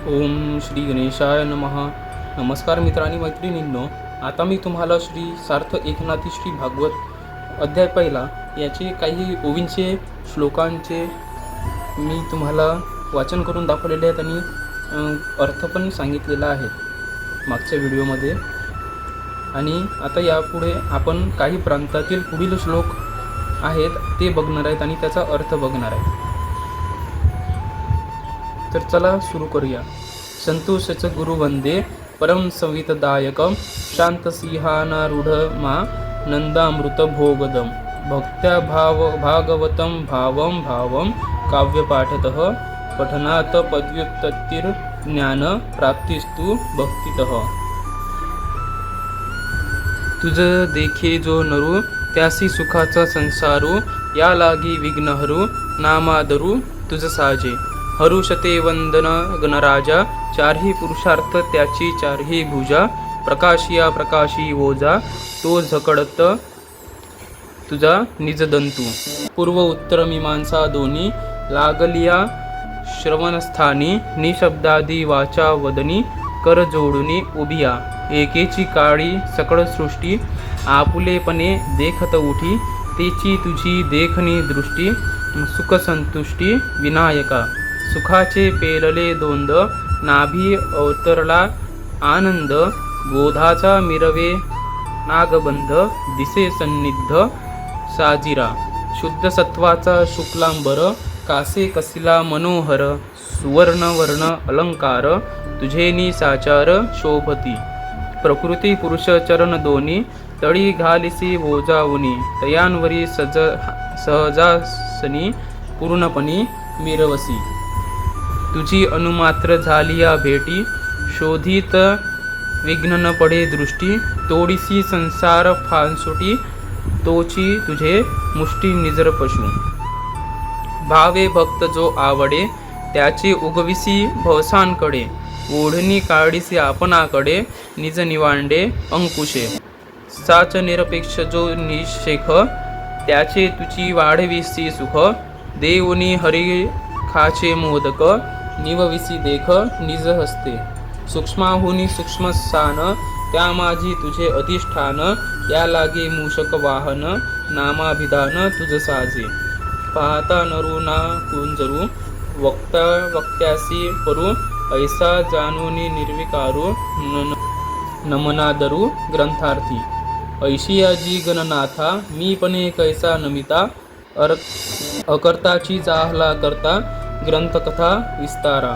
ओम श्री गणेशाय नमः. नमस्कार मित्र आणि मैत्रिणींनो, आता मी तुम्हाला श्री सार्थ एकनाथी श्री भागवत अध्याय पहिला याचे काही ओवींचे श्लोकांचे मी तुम्हाला वाचन करून दाखवलेले आहेत आणि अर्थ पण सांगितलेला आहे मागच्या व्हिडिओमध्ये. आणि आता यापुढे आपण काही प्रांतातील पुढील श्लोक आहेत ते बघणार आहेत आणि त्याचा अर्थ बघणार आहे. तर चला सुरू करूया. संतोषच गुरु वंदे परम संवितदायकम शांतसिंहानारूढ मा नंदामृत भोगदम भक्त्या भागवतं भावं भावं काव्यपाठतः पठनात पद्व्युत्पत्तिर ज्ञान प्राप्तिस्तु भक्तितः. तुझ देखे जो नरू त्यासी सुखाचा संसारू या लागी विघ्नहरू नामादरू तुझ साजे. हरुषते वंदन गणराजा चारही पुरुषार्थ त्याची चारही भुजा. प्रकाशिया प्रकाशी ओजा तो झकडत तुझा निजदंतू. पूर्व उत्तर मीमांसा दोन्ही लागलिया श्रवणस्थानी निशब्दादी वाचा वदनी कर जोडुनी उभिया. एकेची काळी सकळ सृष्टी आपुलेपणे देखत उठी तेची तुझी देखणी दृष्टी सुखसंतुष्टी विनायका. सुखाचे पेलले दोंद नाभी अवतरला आनंद बोधाचा मिरवे नागबंध दिसे सन्निध साजिरा. शुद्ध सत्वाचा शुक्लांबर कासे कसिला मनोहर सुवर्णवर्ण अलंकार तुझेनी साचार शोभती. प्रकृती पुरुष चरण दोन्ही तळी घालिसी ओजावनी तयांवरी सहजासनी पूर्णपणी मिरवसी. तुझी अनुमात्र झालिया भेटी शोधित विघ्न न पडे दृष्टी. तोडीसी संसार फांसुटी तोची तुझे मुष्टी निजर पशु. भावे भक्त जो आवडे त्याचे उगविसी भवसांकडे. ओढणी काढीसी आपणाकडे निज निवांडे अंकुशे. साच निरपेक्ष जो निशेख त्याचे तुझी वाढविसी सुख. देऊनी हरी खाचे मोदक निवविसी देख निज हस्ते. सूक्ष्माहुनी सूक्ष्म स्थान त्या माझी तुझे अधिष्ठान. या लागे मूषक वाहन नामाभिधान तुझ साजे. पाहता नरू ना कुंजरू वक्ता वक्त्यासी परू. ऐसा जाणूनी निर्विकारू नमनादरू ग्रंथार्थी. ऐशियाजी गणनाथा मी पणे कैसा नमिता. अकर्ताची जाहला करता ग्रंथकथा विस्तारा.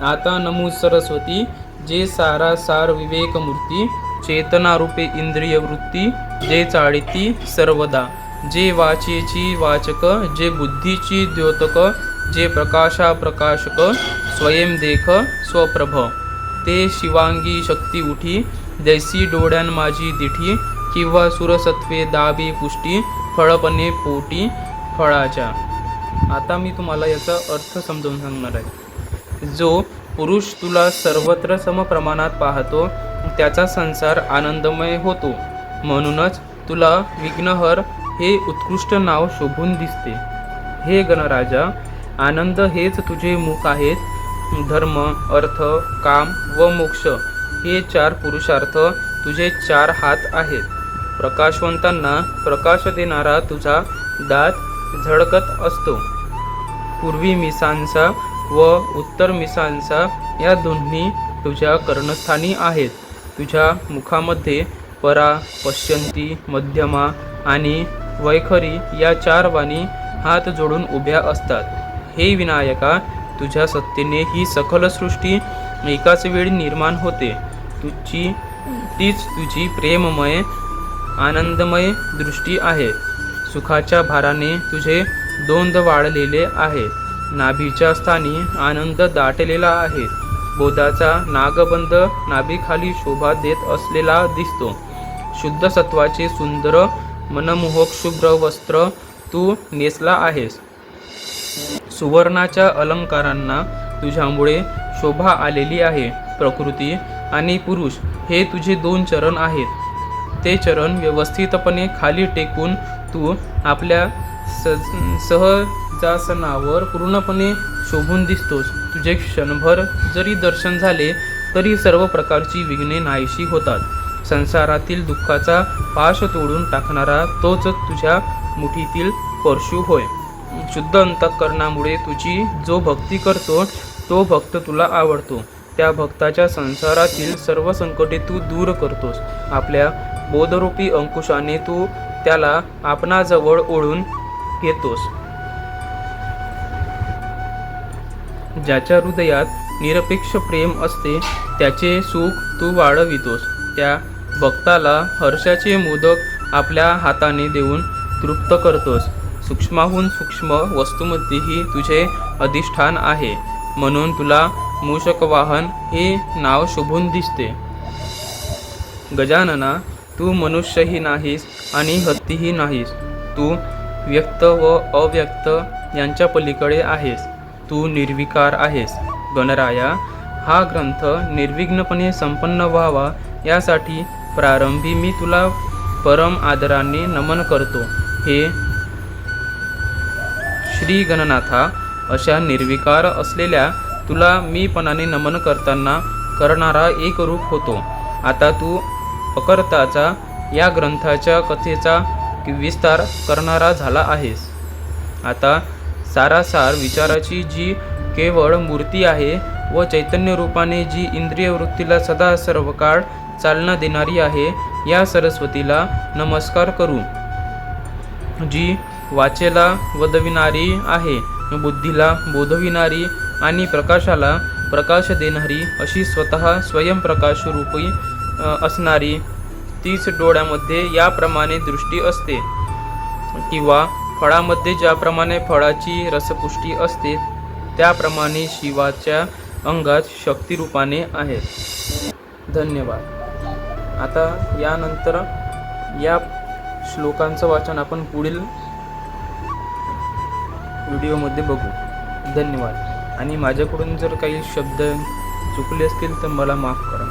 आता नमू सरस्वती जे सारा सार विवेक मूर्ती. चेतना रूपे इंद्रिय वृत्ती जे चाळीती सर्वदा. जे वाचेची वाचक जे बुद्धीची द्योतक जे प्रकाशा प्रकाशक स्वयं देख स्वप्रभ. ते शिवांगी शक्ती उठी जैसी डोळ्यान माझी दिठी. किंवा सुरसत्वे दाबी पुष्टी फळपणे पोटी फळाच्या. आता मी तुम्हाला याचा अर्थ समजावून सांगणार आहे. जो पुरुष तुला सर्वत्र समप्रमाणात पाहतो त्याचा संसार आनंदमय होतो. म्हणूनच तुला विघ्नहर हे उत्कृष्ट नाव शोभून दिसते. हे गणराजा, आनंद हेच तुझे मुख आहेत. धर्म अर्थ काम व मोक्ष हे चार पुरुषार्थ तुझे चार हात आहेत. प्रकाशवंतांना प्रकाश देणारा तुझा दात झळकत असतो. पूर्वी मिसांसा व उत्तर मिसांसा या दोन्ही तुझ्या कर्णस्थानी आहेत. तुझ्या मुखामध्ये परा पश्यंती मध्यमा आणि वैखरी या चार वाणी हात जोडून उभ्या असतात. हे विनायका, तुझ्या सत्तेने ही सकल सृष्टी एकाच वेळी निर्माण होते. तीच तुझी प्रेममय आनंदमय दृष्टी आहे. सुखाच्या भाराने तुझे दोंद वाढलेले आहे. नाभीच्या स्थानी आनंद दाटलेला आहे. बोधाचा नागबंध नाभीखाली शोभा देत असलेला दिसतो. शुद्ध सत्वाचे सुंदर मनमोहक शुभ्र वस्त्र तू नेसला आहेस. सुवर्णाच्या अलंकारांना तुझ्यामुळे शोभा आलेली आहे. प्रकृती आणि पुरुष हे तुझे दोन चरण आहेत. ते चरण व्यवस्थितपणे खाली टेकून तू आपल्या सहजासनावर पूर्णपणे शोभून दिसतोस. तुझे क्षणभर जरी दर्शन झाले तरी सर्व प्रकारची विघ्ने नाहीशी होतात. संसारातील दुःखाचा पाश तोडून टाकणारा तोच तुझ्या मुठीतील परशु होय. शुद्ध अंतःकरणामुळे तुझी जो भक्ती करतो तो भक्त तुला आवडतो. त्या भक्ताच्या संसारातील सर्व संकटे तू दूर करतोस. आपल्या बोधरूपी अंकुशाने तू त्याला आपणाजवळ ओढून घेतोस. ज्याच्या हृदयात निरपेक्ष प्रेम असते त्याचे सुख तू वाढवितोस. त्या भक्ताला हर्षाचे मोदक आपल्या हाताने देऊन तृप्त करतोस. सूक्ष्माहून सूक्ष्म वस्तूमध्येही तुझे अधिष्ठान आहे, म्हणून तुला मूषकवाहन हे नाव शोभून दिसते. गजानना, तू मनुष्यही नाहीस आणि हत्तीही नाहीस. तू व्यक्त व अव्यक्त यांच्या पलीकडे आहेस. तू निर्विकार आहेस. गणराया, हा ग्रंथ निर्विघ्नपणे संपन्न व्हावा यासाठी प्रारंभी मी तुला परम आदराने नमन करतो. हे श्री गणनाथा, अशा निर्विकार असलेल्या तुला मीपणाने नमन करताना करणारा एक रूप होतो. आता तू अकर्ताचा या ग्रंथाच्या कथेचा विस्तार करणारा झाला आहेस. आता सारासार विचाराची जी केवळ मूर्ती आहे व चैतन्य रूपाने जी इंद्रिय वृत्तीला सदा सर्व काळ चालना देणारी आहे, या सरस्वतीला नमस्कार करू. जी वाचेला वदविणारी आहे, बुद्धीला बोधविणारी आणि प्रकाशाला प्रकाश देणारी, अशी स्वतः स्वयंप्रकाश रूपी असणारी, तीच डोळ्यामध्ये याप्रमाणे दृष्टी असते किंवा फळामध्ये ज्याप्रमाणे फळाची रसपुष्टी असते त्याप्रमाणे शिवाच्या अंगात शक्तिरूपाने आहे. धन्यवाद. आता यानंतर या श्लोकांचं वाचन आपण पुढील व्हिडिओमध्ये बघू. धन्यवाद. आणि माझ्याकडून जर काही शब्द चुकले असतील तर मला माफ करा.